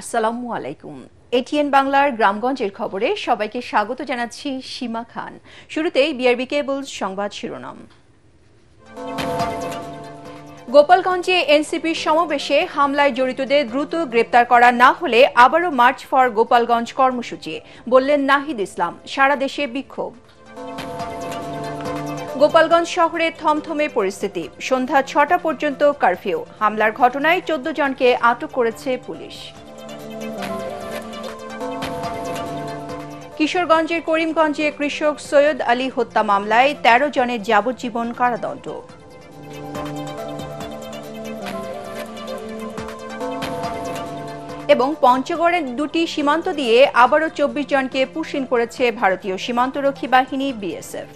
আসসালামু আলাইকুম। এটিএন বাংলার গ্রামগঞ্জের খবরে সবাইকে স্বাগত জানাচ্ছি সীমা খান। শুরুতেই বিআরবি কেবল সংবাদ শিরোনাম। গোপালগঞ্জে এনসিপির সমাবেশে হামলায় জড়িতদের দ্রুত গ্রেপ্তার করা না হলে আবারও মার্চ ফর গোপালগঞ্জ কর্মসূচি, বললেন নাহিদ ইসলাম। সারা দেশে বিক্ষোভ। গোপালগঞ্জ শহরে থমথমে পরিস্থিতি, সন্ধ্যা ৬টা পর্যন্ত কারফিউ। হামলার ঘটনায় ১৪ জনকে আটক করেছে পুলিশ। কিশোরগঞ্জের করিমগঞ্জে কৃষক সৈয়দ আলী হত্যা মামলায় ১৩ জনের যাবজ্জীবন কারাদণ্ড। এবং পঞ্চগড়ের দুটি সীমান্ত দিয়ে আবারও ২৪ জনকে পুশিন করেছে ভারতীয় সীমান্তরক্ষী বাহিনী বিএসএফ।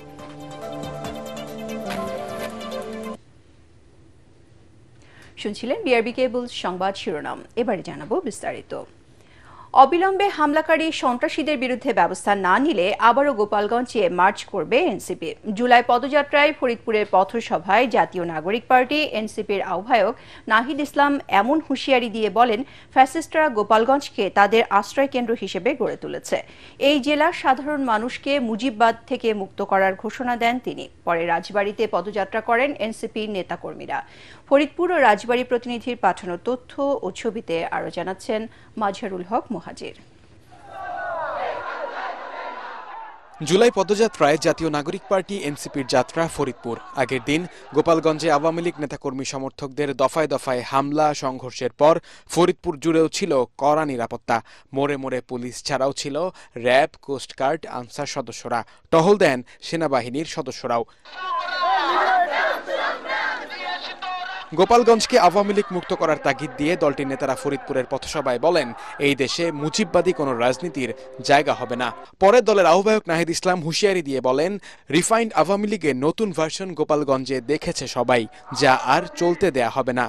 শুনছিলেন বিআরবি কেবল সংবাদ শিরোনাম। এবারে জানাবো বিস্তারিত। অবিলম্বে হামলাকারী সন্ত্রাসীদের বিরুদ্ধে ব্যবস্থা না নিলে আবারও গোপালগঞ্জে মার্চ করবে এনসিপি। জুলাই পদযাত্রায় ফরিদপুরের পথসভায় জাতীয় নাগরিক পার্টি এনসিপির আহ্বায়ক নাহিদ ইসলাম এমন হুঁশিয়ারি দিয়ে বলেন, ফ্যাসিস্টরা গোপালগঞ্জকে তাদের আশ্রয়কেন্দ্র হিসেবে গড়ে তুলেছে। এই জেলার সাধারণ মানুষকে মুজিববাদ থেকে মুক্ত করার ঘোষণা দেন তিনি। পরে রাজবাড়ীতে পদযাত্রা করেন এনসিপির নেতাকর্মীরা। ফরিদপুর ও রাজবাড়ী প্রতিনিধির পাঠানো তথ্য ও ছবিতে আরও জানাচ্ছেন মাজহারুল হক মুহাজির। জুলাই পদযাত্রায় জাতীয় নাগরিক পার্টি এনসিপির যাত্রা ফরিদপুর। আগের দিন গোপালগঞ্জে আওয়ামী লীগ নেতাকর্মী সমর্থকদের দফায় দফায় হামলা সংঘর্ষের পর ফরিদপুর জুড়েও ছিল কড়া নিরাপত্তা। মোড়ে মোড়ে পুলিশ ছাড়াও ছিল র্যাব, কোস্টগার্ড, আনসার সদস্যরা। টহল দেন সেনাবাহিনীর সদস্যরাও। গোপালগঞ্জকে আওয়ামী লীগ মুক্ত করার তাগিদ দিয়ে দলটির নেতারা ফরিদপুরের পথসভায় বলেন, এই দেশে মুজিববাদী কোনো রাজনীতির জায়গা হবে না। পরে দলের আহ্বায়ক নাহিদ ইসলাম হুঁশিয়ারি দিয়ে বলেন, রিফাইন্ড আওয়ামী লীগের নতুন ভার্সন গোপালগঞ্জে দেখেছে সবাই, যা আর চলতে দেয়া হবে না।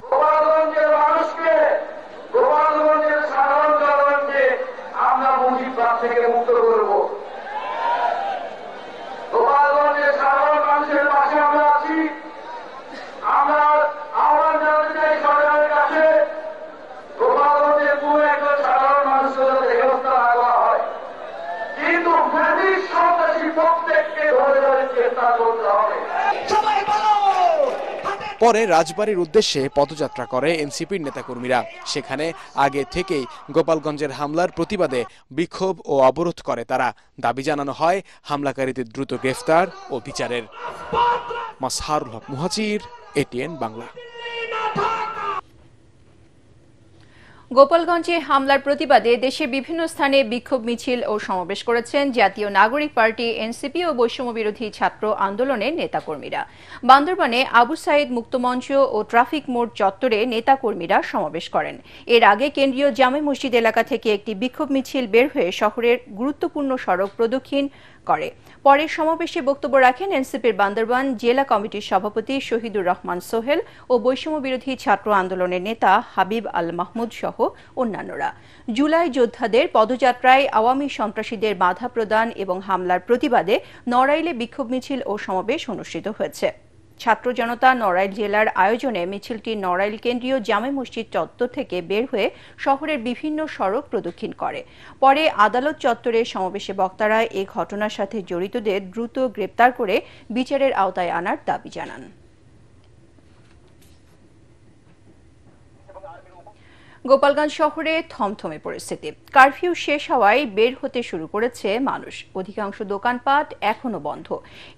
পরে রাজবাড়ীর উদ্দেশ্যে পদযাত্রা করে এনসিপির নেতাকর্মীরা। সেখানে আগে থেকেই গোপালগঞ্জের হামলার প্রতিবাদে বিক্ষোভ ও অবরোধ করে তারা। দাবি জানানো হয় হামলাকারীদের দ্রুত গ্রেফতার ও বিচারের। মাজহারুল হক মুহাজির, এটিএন বাংলা। গোপালগঞ্জে হামলার প্রতিবাদে দেশের বিভিন্ন স্থানে বিক্ষোভ মিছিল ও সমাবেশ করেছেন জাতীয় নাগরিক পার্টি এনসিপি ও বৈষম্য বিরোধী ছাত্র আন্দোলনের নেতাকর্মীরা। বান্দরবানে আবু সাইদ মুক্তমঞ্চ ও ট্রাফিক মোড় চত্বরে নেতাকর্মীরা সমাবেশ করেন। এর আগে কেন্দ্রীয় জামে মসজিদ এলাকা থেকে একটি বিক্ষোভ মিছিল বের হয়ে শহরের গুরুত্বপূর্ণ সড়ক প্রদক্ষিণ করে। পরে সমাবেশে বক্তব্য রাখেন এনসিপির বান্দরবান জেলা কমিটির সভাপতি শহীদুর রহমান সোহেল ও বৈষম্য বিরোধী ছাত্র আন্দোলনের নেতা হাবিব আল মাহমুদ সহ অন্যান্যরা। জুলাই যোদ্ধাদের পদযাত্রায় আওয়ামী সন্ত্রাসীদের বাধা প্রদান এবং হামলার প্রতিবাদে নড়াইলে বিক্ষোভ মিছিল ও সমাবেশ অনুষ্ঠিত হয়েছে। ছাত্র জনতা নড়াইল জেলার আয়োজনে মিছিলটি নড়াইল কেন্দ্রীয় জামে মসজিদ চত্বর থেকে বের হয়ে শহরের বিভিন্ন সড়ক প্রদক্ষিণ করে। পরে আদালত চত্বরে সমাবেশে বক্তারা এ ঘটনার সাথে জড়িতদের দ্রুত গ্রেপ্তার করে বিচারের আওতায় আনার দাবি জানান। গোপালগঞ্জ শহরে থমথমে পরিস্থিতি। কারফিউ শেষ হওয়ায় বের হতে শুরু করেছে মানুষ। অধিকাংশ দোকানপাট এখনো বন্ধ।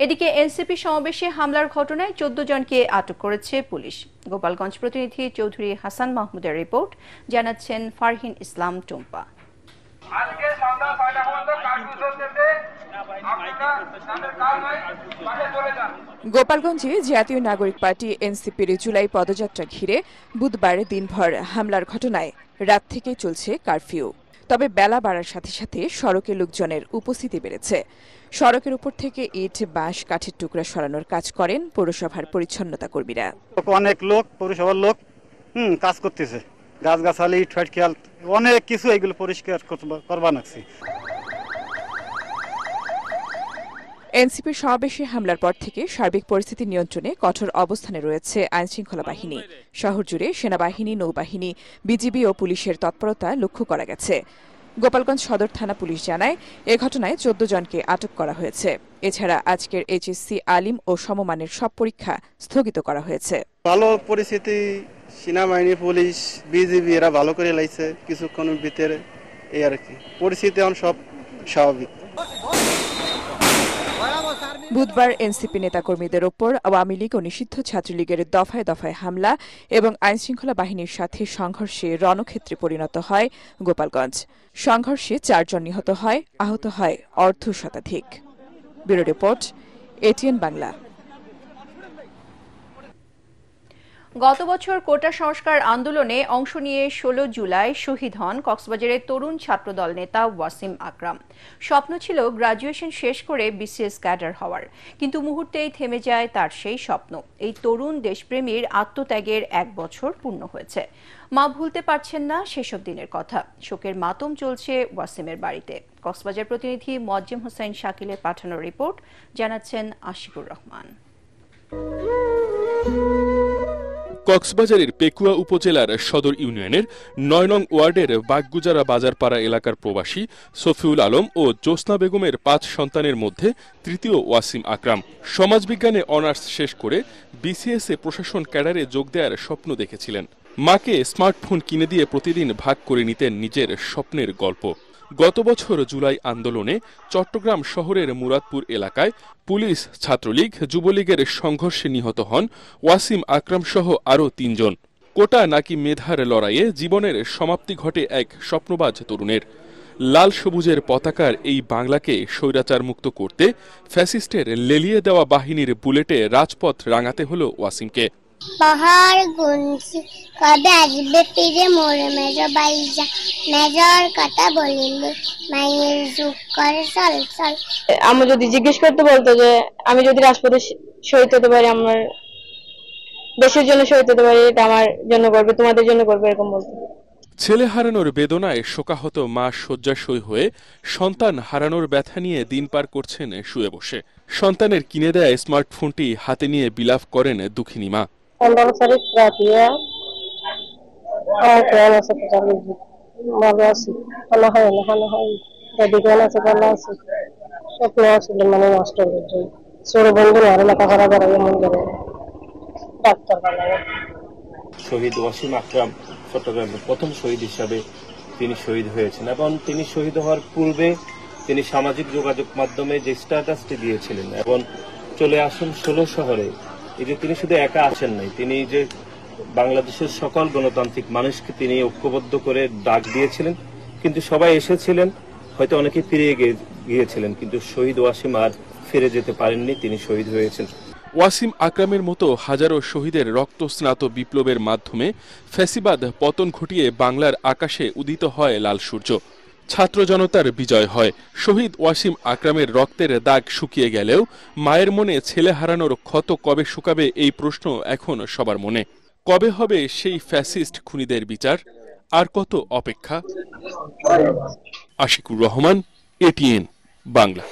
এদিকে এনসিপি সমাবেশে হামলার ঘটনায় ১৪ জনকে আটক করেছে পুলিশ। গোপালগঞ্জ প্রতিনিধি চৌধুরী হাসান মাহমুদের রিপোর্ট, জানাচ্ছেন ফারহিন ইসলাম টুম্পা। গোপালগঞ্জে জাতীয় নাগরিক পার্টি এনসিপির জুলাই পদযাত্রা ঘিরে বুধবার দিনভর হামলার ঘটনায় রাত থেকে চলছে কারফিউ। তবে বেলা বাড়ার সাথে সাথে সড়কে লোকজনের উপস্থিতি বেড়েছে। সড়কের উপর থেকে ইট, বাঁশ, কাঠের টুকরা সরানোর কাজ করেন পৌরসভার পরিচ্ছন্নতা কর্মীরা। অনেক লোক, পৌরসভার লোক কাজ করতেছে, গাছগাছালি, ইট ফাইট খেয়াল অনেক কিছু এগুলো পরিষ্কার করবা লাগছে। এনসিপির সমাবেশে হামলার পর থেকে সার্বিক পরিস্থিতি নিয়ন্ত্রণে কঠোর অবস্থানে রয়েছে আইনশৃঙ্খলা বাহিনী। শহর জুড়ে সেনাবাহিনী, নৌবাহিনী, বিজিবি ও পুলিশের তৎপরতা লক্ষ্য করা গেছে। গোপালগঞ্জ সদর থানা পুলিশ জানায়, এ ঘটনায় 14 জনকে আটক করা হয়েছে। এছাড়া আজকের এইচএসসি, আলিম ও সমমানের সব পরীক্ষা স্থগিত করা হয়েছে। ভালো পরিস্থিতি, সেনাবাহিনী, পুলিশ, বিজিবি এরা ভালো করে লাইছে কিছুক্ষণের ভিতরে, এই আর কি পরিস্থিতি এখন সব স্বাভাবিক। বুধবার এনসিপি নেতাকর্মীদের ওপর আওয়ামী লীগ ও নিষিদ্ধ ছাত্রলীগের দফায় দফায় হামলা এবং আইনশৃঙ্খলা বাহিনীর সাথে সংঘর্ষে রণক্ষেত্রে পরিণত হয় গোপালগঞ্জ। সংঘর্ষে 4 জন নিহত হয়, আহত হয় অর্ধশতাধিক। Bureau report, ATN Bangla. গত বছর কোটা সংস্কার আন্দোলনে অংশ নিয়ে 16 জুলাই শহীদ হন কক্সবাজারের তরুণ ছাত্রদল নেতা ওয়াসিম আকরাম। স্বপ্ন ছিল গ্রাজুয়েশন শেষ করে বিসিএস ক্যাডার হওয়ার, কিন্তু মুহূর্তেই থেমে যায় তার সেই স্বপ্ন। এই তরুণ দেশপ্রেমীর আত্মত্যাগের 1 বছর পূর্ণ হয়েছে। মা ভুলতে পারছেন না সেসব দিনের কথা। শোকের মাতম চলছে ওয়াসিমের বাড়িতে। কক্সবাজার প্রতিনিধি মোয়াজ্জেম হোসেন শাকিলের পাঠানো রিপোর্ট জানাচ্ছেন আশিকুর রহমান। কক্সবাজারের পেকুয়া উপজেলার সদর ইউনিয়নের 9 নং ওয়ার্ডের বাগগুজারা বাজারপাড়া এলাকার প্রবাসী সফিউল আলম ও জ্যোৎস্না বেগমের 5 সন্তানের মধ্যে তৃতীয় ওয়াসিম আকরাম। সমাজবিজ্ঞানে অনার্স শেষ করে বিসিএসে প্রশাসন ক্যাডারে যোগ দেওয়ার স্বপ্ন দেখেছিলেন। মাকে স্মার্টফোন কিনে দিয়ে প্রতিদিন ভাগ করে নিতেন নিজের স্বপ্নের গল্প। গত বছর জুলাই আন্দোলনে চট্টগ্রাম শহরের মুরাদপুর এলাকায় পুলিশ, ছাত্রলীগ, যুবলীগের সংঘর্ষে নিহত হন ওয়াসিম আকরাম সহ আরও 3 জন। কোটা নাকি মেধার লড়াইয়ে জীবনের সমাপ্তি ঘটে এক স্বপ্নবাজ তরুণের। লাল সবুজের পতাকার এই বাংলাকে স্বৈরাচার মুক্ত করতে ফ্যাসিস্টের লেলিয়ে দেওয়া বাহিনীর বুলেটে রাজপথ রাঙাতে হলো ওয়াসিমকে। পাহাড় গুনছি কবে আসবে ফিরে মোরে মেজো বাইজা মেজর কথা বলিলে মায়ের যুগ করে চল চল। আমি যদি জিজ্ঞেস করতে বলতো যে আমি যদি রাজপথে শহীদ হতে পারি, আমার দেশের জন্য শহীদ হতে পারি, এটা আমার জন্য করবে, তোমাদের জন্য করবে, এরকম বলতো। ছেলে হারানোর বেদনায় শোকাহত মা শয্যাশয়ী হয়ে সন্তান হারানোর ব্যথা নিয়ে দিন পার করছেন শুয়ে বসে। সন্তানের কিনে দেয়া স্মার্টফোনটি হাতে নিয়ে বিলাপ করেন দুঃখিনী মা। শহীদ ওয়াসিম আকরাম চট্টগ্রামের প্রথম শহীদ হিসাবে তিনি শহীদ হয়েছেন এবং তিনি শহীদ হওয়ার পূর্বে তিনি সামাজিক যোগাযোগ মাধ্যমে যে স্ট্যাটাসটি দিয়েছিলেন এবং চলে আসুন 16 শহরে, এই যে তিনি শুধু একা আসেন নাই, তিনি যে বাংলাদেশের সকল গণতান্ত্রিক মানুষকে তিনি ঐক্যবদ্ধ করে ডাক দিয়েছিলেন, কিন্তু সবাই এসেছিলেন, হয়তো অনেকে ফিরে গিয়েছিলেন, কিন্তু শহীদ ওয়াসিম আর ফিরে যেতে পারেননি, তিনি শহীদ হয়েছেন। ওয়াসিম আকরামের মতো হাজারো শহীদের রক্তস্নাত বিপ্লবের মাধ্যমে ফ্যাসিবাদ পতন ঘটিয়ে বাংলার আকাশে উদিত হয় লাল সূর্য। ছাত্র জনতার বিজয় হয়। শহীদ ওয়াসিম আকরামের রক্তের দাগ শুকিয়ে গেলেও মায়ের মনে ছেলে হারানোর ক্ষত কবে শুকাবে, এই প্রশ্ন এখন সবার মনে। কবে হবে সেই ফ্যাসিস্ট খুনিদের বিচার? আর কত অপেক্ষা? আশিকুর রহমান, এটিএন বাংলা।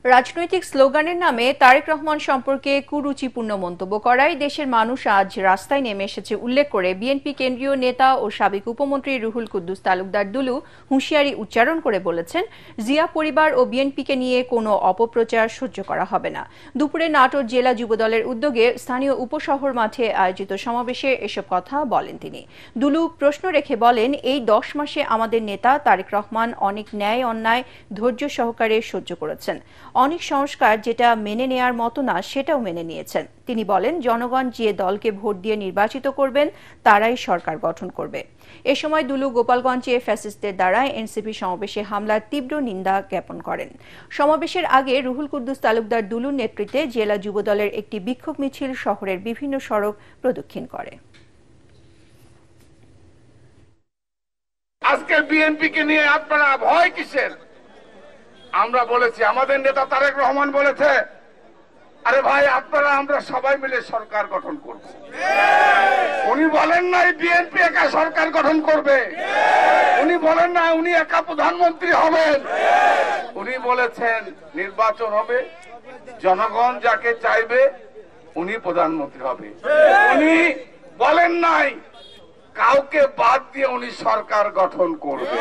রাজনৈতিক স্লোগানের নামে তারেক রহমান সম্পর্কে কুরুচিপূর্ণ মন্তব্য করায় দেশের মানুষ আজ রাস্তায় নেমে এসেছে উল্লেখ করে বিএনপি কেন্দ্রীয় নেতা ও সাবেক উপমন্ত্রী রুহুল কুদ্দুস তালুকদার দুলু হুঁশিয়ারি উচ্চারণ করে বলেছেন, জিয়া পরিবার ও বিএনপিকে নিয়ে কোনো অপপ্রচার সহ্য করা হবে না। দুপুরে নাটোর জেলা যুবদলের উদ্যোগে স্থানীয় উপশহর মাঠে আয়োজিত সমাবেশে এসব কথা বলেন তিনি। দুলু প্রশ্ন রেখে বলেন, এই 10 মাসে আমাদের নেতা তারেক রহমান অনেক ন্যায় অন্যায় ধৈর্য সহকারে সহ্য করেছেন। অনেক সংস্কার যেটা মেনে নেয়ার মতো না সেটাও মেনে নিয়েছেন। তিনি বলেন, জনগণ যে দলকে ভোট দিয়ে নির্বাচিত করবেন তারাই সরকার গঠন করবে। এ সময় দুলু গোপালগঞ্জে ফ্যাসিস্টদের দ্বারা এনসিপি সমাবেশে হামলার তীব্র নিন্দা জ্ঞাপন করেন। সমাবেশের আগে রুহুল কুদ্দুস তালুকদার দুলুর নেতৃত্বে জেলা যুবদলের একটি বিক্ষোভ মিছিল শহরের বিভিন্ন সড়ক প্রদক্ষিণ করে। আজকে বিএনপিকে নিয়ে আপনারা ভয় কিসের? আমরা বলেছি, আমাদের নেতা তারেক রহমান বলেছে, আরে ভাই, আপনারা আমরা সবাই মিলে সরকার গঠন করব। উনি বলেন নাই বিএনপি একা সরকার গঠন করবে, উনি বলেন না উনি একা প্রধানমন্ত্রী হবেন। উনি বলেছেন নির্বাচন হবে, জনগণ যাকে চাইবে উনি প্রধানমন্ত্রী হবে। উনি বলেন নাই কাউকে বাদ দিয়ে উনি সরকার গঠন করবে।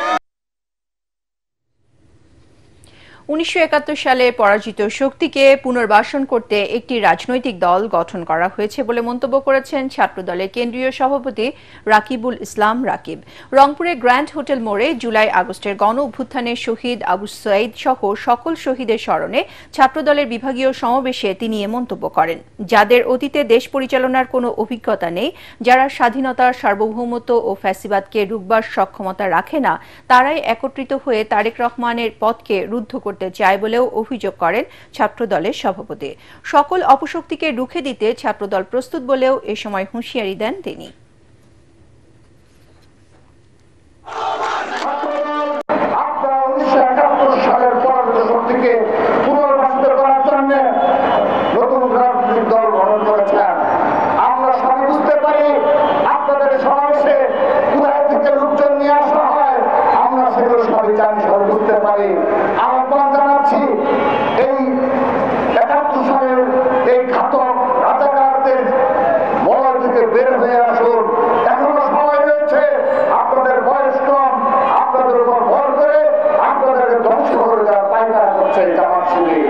1971 সালে পরাজিত শক্তিকে পুনর্বাসন করতে একটি রাজনৈতিক দল গঠন করা হয়েছে বলে মন্তব্য করেছেন ছাত্রদলের কেন্দ্রীয় সভাপতি রাকিবুল ইসলাম রাকিব। রংপুরে গ্র্যান্ড হোটেল মোড়ে জুলাই আগস্টের গণ অভ্যুত্থানে শহীদ আবু সাইদ সহ সকল শহীদের স্মরণে ছাত্রদলের বিভাগীয় সমাবেশে তিনি এ মন্তব্য করেন। যাদের অতীতে দেশ পরিচালনার কোনো অভিজ্ঞতা নেই, যারা স্বাধীনতা, সার্বভৌমত্ব ও ফ্যাসিবাদকে রুখবার সক্ষমতা রাখে না, তারাই একত্রিত হয়ে তারেক রহমানের পথকে রুদ্ধ করতে চায় বলেও অভিযোগ করেন ছাত্রদলের সভাপতি। সকল অপশক্তিকে রুখে দিতে ছাত্রদল প্রস্তুত বলেও এ সময় হুঁশিয়ারি দেন তিনি। সালের পরাজিত শক্তিকে পুনর্বাসিত করার জন্য নতুন রাজনৈতিক দল গঠন করেছেন। আমরা সবাই বুঝতে পারি আপনাদের সমাবেশে কোথায় থেকে লোকজন নিয়ে আসা হয়, আমরা সেগুলো সবাই জানি, সবাই বুঝতে পারি। আহ্বান জানাচ্ছি এই 71 সালের এই ঘাতক রাজাকারদের মহল থেকে বের হয়ে আসুন। এখনো সময় রয়েছে, আপনাদের বয়স কম, আপনাদের উপর ভর করে আপনাদেরকে ধ্বংস করে দেওয়ার পায়তারা করছে জামাত শিবির।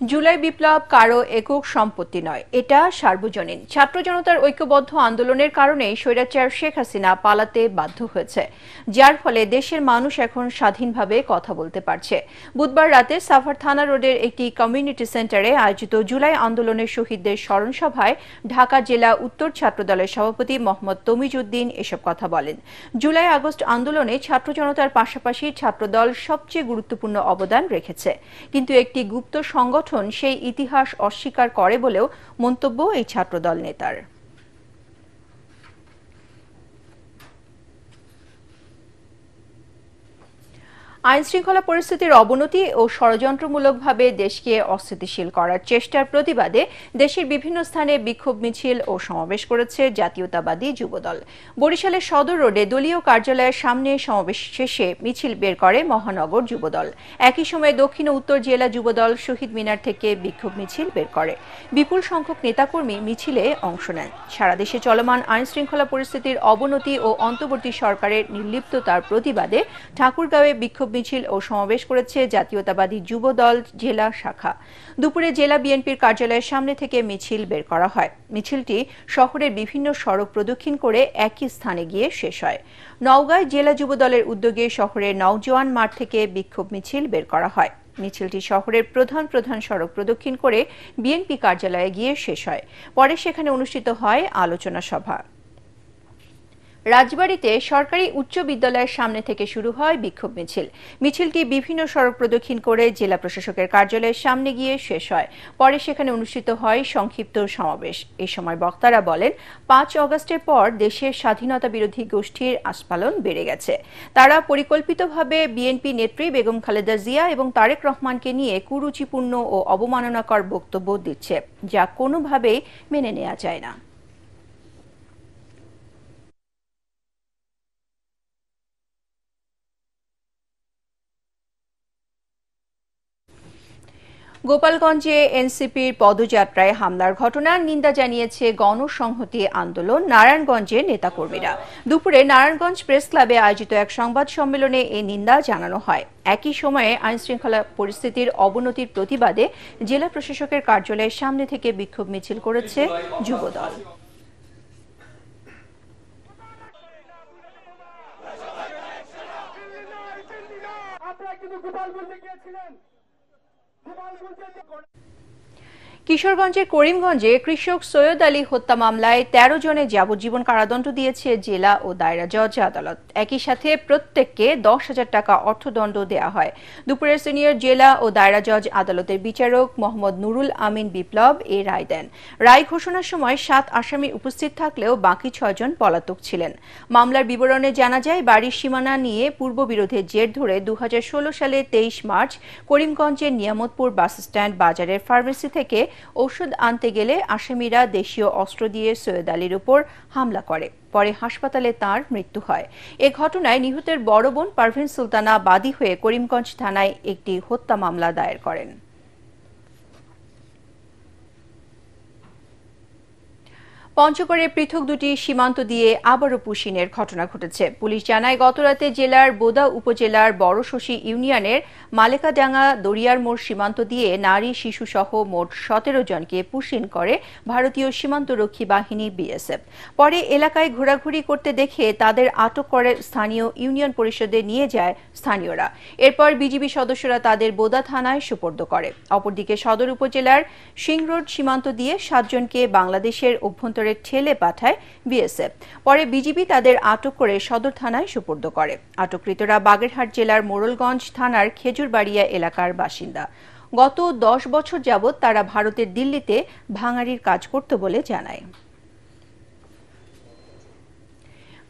জুলাই বিপ্লব কারো একক সম্পত্তি নয়, এটা সার্বজনীন। ছাত্র জনতার ঐক্যবদ্ধ আন্দোলনের কারণে স্বৈরাচার শেখ হাসিনা পালাতে বাধ্য হয়েছে, যার ফলে দেশের মানুষ এখন স্বাধীনভাবে কথা বলতে পারছে। বুধবার রাতে সাভার থানা রোডের একটি কমিউনিটি সেন্টারে আয়োজিত জুলাই আন্দোলনের শহীদদের স্মরণ সভায় ঢাকা জেলা উত্তর ছাত্রদলের সভাপতি মোহাম্মদ তমিজউদ্দিন এসব কথা বলেন। জুলাই আগস্ট আন্দোলনে ছাত্র জনতার পাশাপাশি ছাত্রদল সবচেয়ে গুরুত্বপূর্ণ অবদান রেখেছে, কিন্তু একটি গুপ্ত সংগঠন সেই ইতিহাস অস্বীকার করে বলেও মন্তব্য এই ছাত্রদল নেতার। আইনশৃঙ্খলা পরিস্থিতির অবনতি ও ষড়যন্ত্রমূলকভাবে দেশকে অস্থিতিশীল করার চেষ্টার প্রতিবাদে দেশের বিভিন্ন স্থানে বিক্ষোভ মিছিল ও সমাবেশ করেছে জাতীয়তাবাদী যুবদল। বরিশালের সদর রোডে দলীয় কার্যালয়ের সামনে সমাবেশ শেষে মিছিল বের করে মহানগর যুবদল। একই সময়ে দক্ষিণ ও উত্তর জেলা যুবদল শহীদ মিনার থেকে বিক্ষোভ মিছিল বের করে। বিপুল সংখ্যক নেতাকর্মী মিছিলে অংশ নেন। সারা দেশে চলমান আইনশৃঙ্খলা পরিস্থিতির অবনতি ও অন্তর্বর্তী সরকারের নির্লিপ্ততার প্রতিবাদে ঠাকুরগাঁওয়ে বিক্ষোভ মিছিল ও সমাবেশ করেছে জাতীয়তাবাদী যুবদল জেলা শাখা। দুপুরে জেলা বিএনপির কার্যালয়ের সামনে থেকে মিছিল বের করা হয়। মিছিলটি শহরের বিভিন্ন সড়ক প্রদক্ষিণ করে একই স্থানে গিয়ে শেষ হয়। নওগাঁয় জেলা যুবদলের উদ্যোগে শহরের নওজোয়ান মাঠ থেকে বিক্ষোভ মিছিল বের করা হয়। মিছিলটি শহরের প্রধান প্রধান সড়ক প্রদক্ষিণ করে বিএনপি কার্যালয়ে গিয়ে শেষ হয়। পরে সেখানে অনুষ্ঠিত হয় আলোচনা সভা। রাজবাড়ীতে সরকারি উচ্চ বিদ্যালয়ের সামনে থেকে শুরু হয় বিক্ষোভ মিছিল। মিছিলটি বিভিন্ন সড়ক প্রদক্ষিণ করে জেলা প্রশাসকের কার্যালয়ের সামনে গিয়ে শেষ হয়। পরে সেখানে অনুষ্ঠিত হয় সংক্ষিপ্ত সমাবেশ। এই সময় বক্তারা বলেন, 5 অগস্টের পর দেশের স্বাধীনতা বিরোধী গোষ্ঠীর আস্ফালন বেড়ে গেছে। তারা পরিকল্পিতভাবে বিএনপি নেত্রী বেগম খালেদা জিয়া এবং তারেক রহমানকে নিয়ে কুরুচিপূর্ণ ও অবমাননাকর বক্তব্য দিচ্ছে, যা কোনোভাবেই মেনে নেওয়া যায় না। গোপালগঞ্জে এনসিপির পদযাত্রায় হামলার ঘটনার নিন্দা জানিয়েছে গণসংহতি আন্দোলন নারায়ণগঞ্জের নেতাকর্মীরা। দুপুরে নারায়ণগঞ্জ প্রেস ক্লাবে আয়োজিত এক সংবাদ সম্মেলনে এই নিন্দা জানানো হয়। একই সময়ে আইনশৃঙ্খলা পরিস্থিতির অবনতির প্রতিবাদে জেলা প্রশাসকের কার্যালয়ের সামনে থেকে বিক্ষোভ মিছিল করেছে যুবদল। কিশোরগঞ্জের করিমগঞ্জে কৃষক সৈয়দ আলী হত্যা মামলায় ১৩ জনের যাবজ্জীবন কারাদণ্ড দিয়েছে জেলা ও দায়রা জজ আদালত। একই সাথে প্রত্যেককে ১০,০০০ টাকা অর্থদণ্ড দেওয়া হয়। দুপুরের সিনিয়র জেলা ও দায়রা জজ আদালতের বিচারক মোহাম্মদ নুরুল আমিন বিপ্লব এ রায় দেন। রায় ঘোষণার সময় ৭ আসামি উপস্থিত থাকলেও বাকি ৬ জন পলাতক ছিলেন। মামলার বিবরণে জানা যায়, বাড়ির সীমানা নিয়ে পূর্ববিরোধের জের ধরে ২০১৬ সালে ২৩ মার্চ করিমগঞ্জের নিয়ামতপুর বাসস্ট্যান্ড বাজারের ফার্মেসি থেকে ঔষধ আনতে গেলে আসামিরা দেশীয় অস্ত্র দিয়ে সৈয়দ আলীর উপর হামলা করে। পরে হাসপাতালে তাঁর মৃত্যু হয়। এ ঘটনায় নিহতের বড় বোন পারভিন সুলতানা বাদী হয়ে করিমগঞ্জ থানায় একটি হত্যা মামলা দায়ের করেন। পঞ্চগড়ে পৃথক দুটি সীমান্ত দিয়ে আবারও পুশিনের ঘটনা ঘটেছে। পুলিশ জানায়, গতরাতে জেলার বোদা উপজেলার বড়শশী ইউনিয়নের মালেকাডাঙ্গা দরিয়ার মোড় সীমান্ত দিয়ে নারী শিশু সহ মোট ১৭ জনকে পুশিন করে ভারতীয় সীমান্তরক্ষী বাহিনী বিএসএফ। পরে এলাকায় ঘোরাঘুরি করতে দেখে তাদের আটক করে স্থানীয় ইউনিয়ন পরিষদে নিয়ে যায় স্থানীয়রা। এরপর বিজিবি সদস্যরা তাদের বোদা থানায় সোপর্দ করে। অপরদিকে সদর উপজেলার সিংরোড সীমান্ত দিয়ে ৭ জনকে বাংলাদেশের অভ্যন্তরে ঠেলে পাঠায় বিএসএফ। পরে বিজিবি তাদের আটক করে সদর থানায় সোপর্দ করে। আটককৃতরা বাগেরহাট জেলার মোড়লগঞ্জ থানার খেজুরবাড়িয়া এলাকার বাসিন্দা। গত ১০ বছর যাবৎ তারা ভারতের দিল্লিতে ভাঙাড়ির কাজ করত বলে জানায়।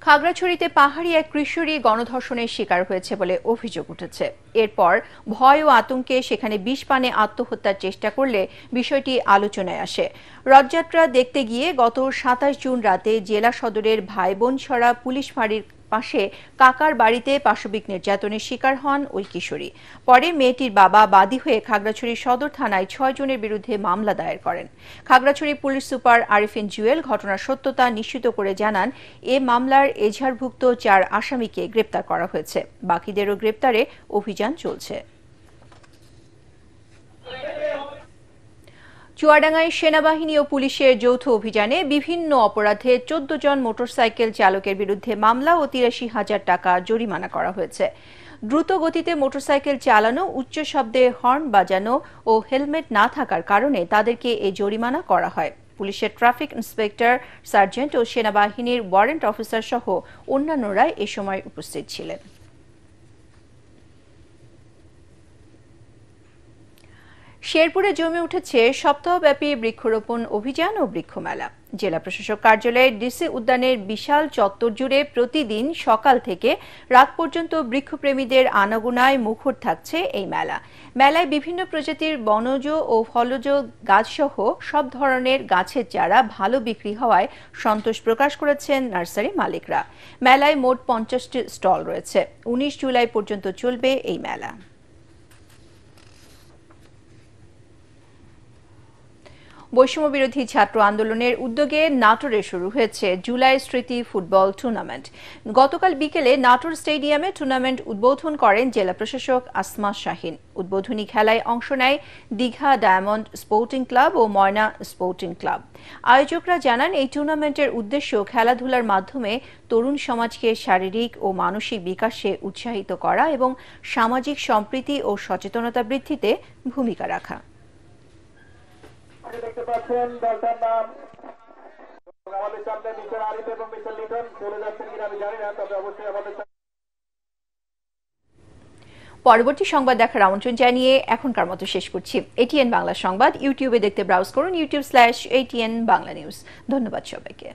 খাগড়াছড়িতে পাহাড়ি এক কিশোরী গণধর্ষণের শিকার হয়েছে বলে অভিযোগ উঠেছে। এরপর ভয় ও আতঙ্কে সেখানে বিষ পানে আত্মহত্যার চেষ্টা করলে বিষয়টি আলোচনায় আসে। রথযাত্রা দেখতে গিয়ে গত ২৭ জুন রাতে জেলা সদরের ভাইবোনছড়া পুলিশ ফাঁড়ির পাশে কাকার বাড়িতে পাশবিক নির্যাতনের শিকার হন ওই কিশোরী। পরে মেয়েটির বাবা বাদী হয়ে খাগড়াছড়ি সদর থানায় ৬ জনের বিরুদ্ধে মামলা দায়ের করেন। খাগড়াছড়ি পুলিশ সুপার আরিফিন জুয়েল ঘটনার সত্যতা নিশ্চিত করে জানান, এ মামলার এজাহারভুক্ত ৪ আসামিকে গ্রেপ্তার করা হয়েছে। বাকিদেরও গ্রেপ্তারে অভিযান চলছে। চুয়াডাঙ্গায় সেনাবাহিনী ও পুলিশের যৌথ অভিযানে বিভিন্ন অপরাধে ১৪ জন মোটরসাইকেল চালকের বিরুদ্ধে মামলা ও ৮৩,০০০ টাকা জরিমানা করা হয়েছে। দ্রুত গতিতে মোটরসাইকেল চালানো, উচ্চ শব্দে হর্ন বাজানো ও হেলমেট না থাকার কারণে তাদেরকে এই জরিমানা করা হয়। পুলিশের ট্রাফিক ইন্সপেক্টর, সার্জেন্ট ও সেনাবাহিনীর ওয়ারেন্ট অফিসার সহ অন্যান্যরা এ সময় উপস্থিত ছিলেন। শেরপুরে জমে উঠেছে সপ্তাহব্যাপী বৃক্ষরোপণ অভিযান ও বৃক্ষমেলা। জেলা প্রশাসক কার্যালয়ের ডিসি উদ্যানের বিশাল চত্বর জুড়ে প্রতিদিন সকাল থেকে রাত পর্যন্ত বৃক্ষপ্রেমীদের আনাগোনায় মুখর থাকছে এই মেলা। মেলায় বিভিন্ন প্রজাতির বনজ ও ফলজ গাছসহ সব ধরনের গাছের চারা ভালো বিক্রি হওয়ায় সন্তোষ প্রকাশ করেছেন নার্সারি মালিকরা। মেলায় মোট ৫০টি স্টল রয়েছে। ১৯ জুলাই পর্যন্ত চলবে এই মেলা। বৈষম্য বিরোধী ছাত্র আন্দোলনের উদ্যোগে নাটোরে শুরু হয়েছে জুলাই স্মৃতি ফুটবল টুর্নামেন্ট। গতকাল বিকেলে নাটোর স্টেডিয়ামে টুর্নামেন্ট উদ্বোধন করেন জেলা প্রশাসক আসমা শাহিন। উদ্বোধনী খেলায় অংশ নেয় দীঘা ডায়মন্ড স্পোর্টিং ক্লাব ও ময়না স্পোর্টিং ক্লাব। আয়োজকরা জানান, এই টুর্নামেন্টের উদ্দেশ্য খেলাধুলার মাধ্যমে তরুণ সমাজকে শারীরিক ও মানসিক বিকাশে উৎসাহিত করা এবং সামাজিক সম্প্রীতি ও সচেতনতা বৃদ্ধিতে ভূমিকা রাখা। দেখতে পাচ্ছেন দলটার নাম আমাদের সামনে মিস্টার আরিফ এবং মিস্টার লিটন চলে যাচ্ছেন কিনা আমি জানি না, তবে অবশ্যই আমাদের পরবর্তী সংবাদ দেখার আমন্ত্রণ জানিয়ে এখনকার মতো শেষ করছি। এটিএন বাংলা সংবাদ ইউটিউবে দেখতে ব্রাউজ করুন youtube.com/ATN বাংলা নিউজ। ধন্যবাদ সবাইকে।